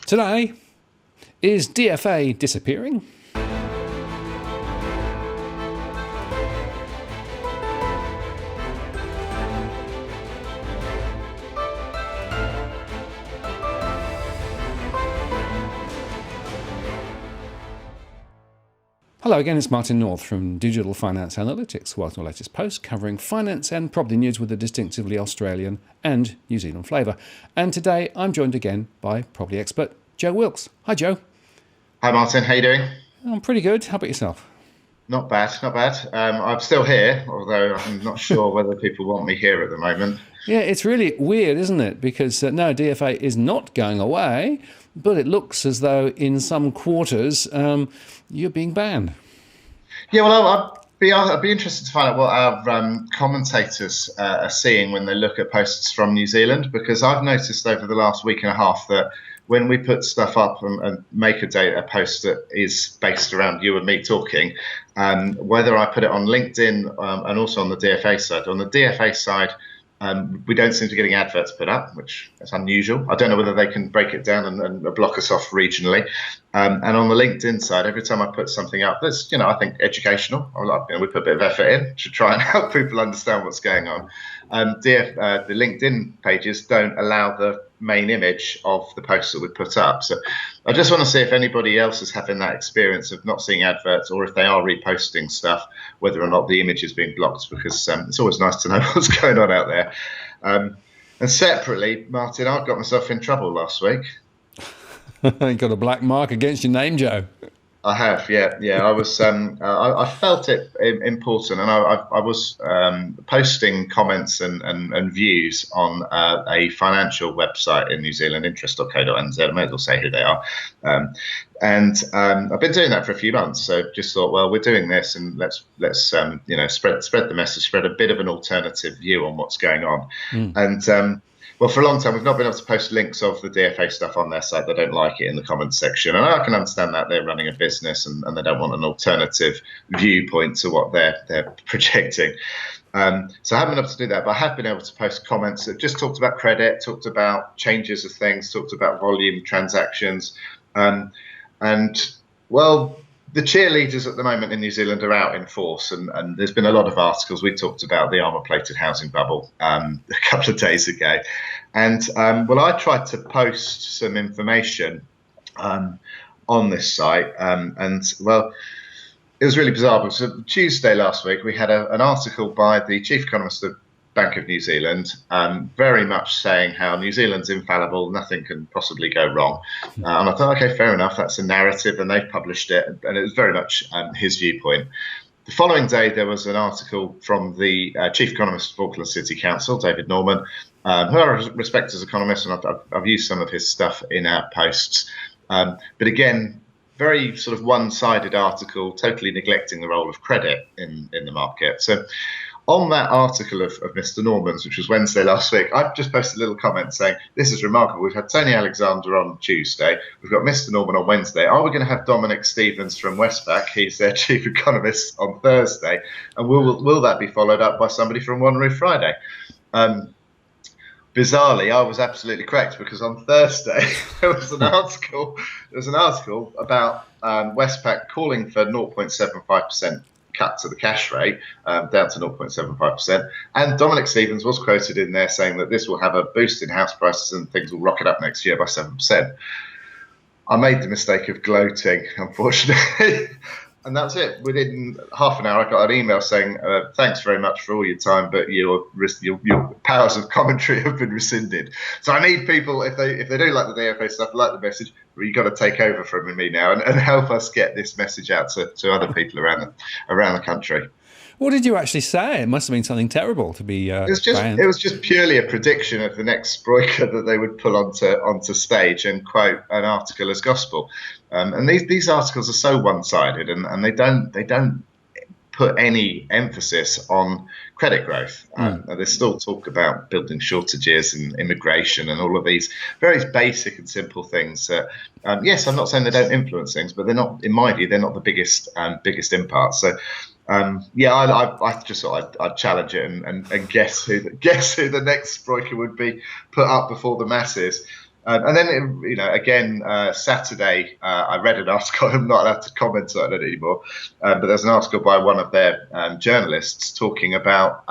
Today, is DFA disappearing? Hello again, it's Martin North from Digital Finance Analytics, welcome to the latest post covering finance and property news with a distinctively Australian and New Zealand flavour. And today I'm joined again by property expert Joe Wilkes. Hi Joe. Hi Martin, how you doing? I'm pretty good. How about yourself? Not bad, not bad. I'm still here, although I'm not sure whether people want me here at the moment. Yeah, it's really weird, isn't it? Because no, DFA is not going away, but it looks as though in some quarters you're being banned. Yeah, well, I'd be interested to find out what our commentators are seeing when they look at posts from New Zealand, because I've noticed over the last week and a half that when we put stuff up and make a post that is based around you and me talking, whether I put it on LinkedIn and also on the DFA side. On the DFA side, we don't seem to be getting adverts put up, which is unusual. I don't know whether they can break it down and block us off regionally. And on the LinkedIn side, every time I put something up that's, I think educational, we put a bit of effort in to try and help people understand what's going on. The LinkedIn pages don't allow the main image of the post that we put up. So I just want to see if anybody else is having that experience of not seeing adverts, or if they are reposting stuff, whether or not the image is being blocked, because it's always nice to know what's going on out there. And separately, Martin, I got myself in trouble last week. You got a black mark against your name, Joe. I have, yeah. I was, I felt it important, and I was posting comments and views on a financial website in New Zealand, interest.co.nz. I may as well say who they are. And I've been doing that for a few months, so just thought, well, we're doing this, and let's spread the message, spread a bit of an alternative view on what's going on, and. Well, for a long time, we've not been able to post links of the DFA stuff on their site. They don't like it in the comments section. And I can understand that they're running a business and they don't want an alternative viewpoint to what they're projecting. So I haven't been able to do that, but I have been able to post comments that just talked about credit, talked about changes of things, talked about volume transactions. The cheerleaders at the moment in New Zealand are out in force, and there's been a lot of articles. We talked about the armour-plated housing bubble a couple of days ago. And, I tried to post some information on this site. It was really bizarre because Tuesday last week, we had an article by the chief economist of Bank of New Zealand, very much saying how New Zealand's infallible, nothing can possibly go wrong. And I thought, okay, fair enough, that's a narrative, and they've published it, and it was very much his viewpoint. The following day, there was an article from the chief economist of Auckland City Council, David Norman, who I respect as an economist, and I've used some of his stuff in our posts. But again, very sort of one-sided article, totally neglecting the role of credit in the market. So on that article of Mr. Norman's, which was Wednesday last week, I've just posted a little comment saying, this is remarkable. We've had Tony Alexander on Tuesday. We've got Mr. Norman on Wednesday. Are we going to have Dominic Stevens from Westpac? He's their chief economist on Thursday. And will that be followed up by somebody from One Roof Friday? Bizarrely, I was absolutely correct, because on Thursday there was an article about Westpac calling for 0.75% cut to the cash rate, down to 0.75%. And Dominic Stevens was quoted in there saying that this will have a boost in house prices and things will rocket up next year by 7%. I made the mistake of gloating, unfortunately. And that's it. Within half an hour, I got an email saying, thanks very much for all your time, but your powers of commentary have been rescinded. So I need people, if they do like the DFA stuff, like the message, you've got to take over from me now and help us get this message out to other people around the country. What did you actually say? It must have been something terrible to be banned. It was just purely a prediction of the next Sproiker that they would pull onto stage and quote an article as gospel. And these articles are so one-sided, and they don't put any emphasis on credit growth. There's still talk about building shortages and immigration and all of these very basic and simple things that, yes, I'm not saying they don't influence things, but they're not, in my view, they're not the biggest impact. So I just thought I'd challenge it and guess who the next Sproiker would be put up before the masses. And then, again, Saturday, I read an article. I'm not allowed to comment on it anymore, but there's an article by one of their journalists talking about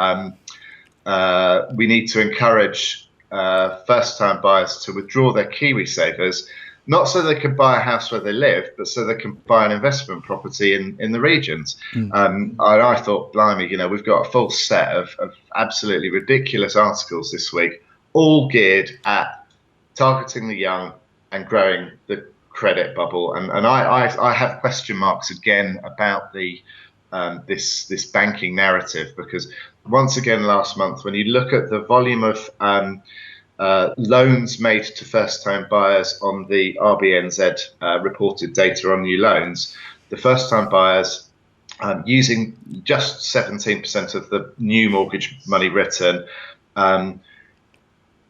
we need to encourage first-time buyers to withdraw their Kiwi savers, not so they can buy a house where they live, but so they can buy an investment property in the regions. I thought, blimey, we've got a full set of absolutely ridiculous articles this week, all geared at targeting the young and growing the credit bubble. And I have question marks again about the this banking narrative, because once again last month, when you look at the volume of loans made to first-time buyers on the RBNZ reported data on new loans, the first-time buyers using just 17% of the new mortgage money written,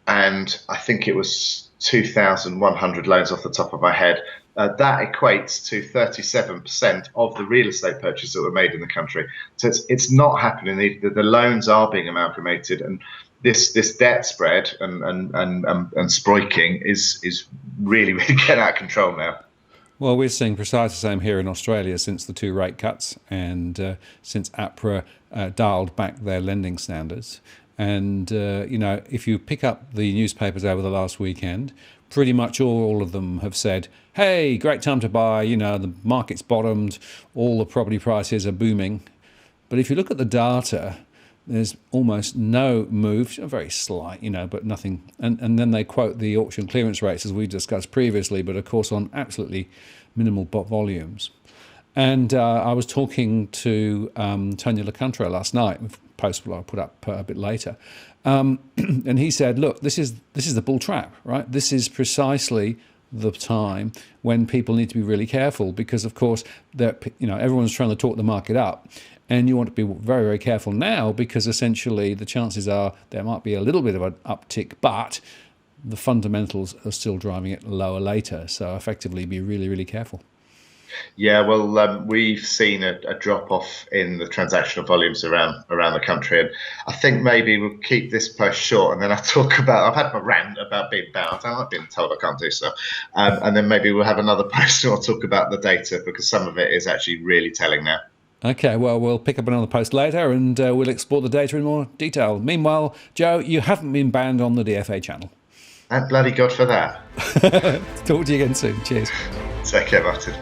and I think it was 2,100 loans off the top of my head. That equates to 37% of the real estate purchases that were made in the country. So it's not happening. The loans are being amalgamated, and this debt spread and sproiking is really getting out of control now. Well, we're seeing precisely the same here in Australia since the 2 rate cuts and since APRA dialed back their lending standards. And, if you pick up the newspapers over the last weekend, pretty much all of them have said, hey, great time to buy, the market's bottomed, all the property prices are booming. But if you look at the data, there's almost no move, very slight, but nothing. And then they quote the auction clearance rates, as we discussed previously, but of course on absolutely minimal volumes. And I was talking to Tony LeContre last night, post I'll put up a bit later, and he said, look, this is the bull trap, right? This is precisely the time when people need to be really careful, because of course everyone's trying to talk the market up, and you want to be very, very careful now, because essentially the chances are there might be a little bit of an uptick, but the fundamentals are still driving it lower later. So effectively be really, really careful. Yeah, well, we've seen a drop-off in the transactional volumes around the country, and I think maybe we'll keep this post short, and then I'll talk about, I've had my rant about being bound, and I've been told I can't do so, and then maybe we'll have another post and I'll talk about the data, because some of it is actually really telling now. Okay, well, we'll pick up another post later, and we'll explore the data in more detail. Meanwhile, Joe, you haven't been banned on the DFA channel. Thank bloody God for that. Talk to you again soon. Cheers. Take care, Martin.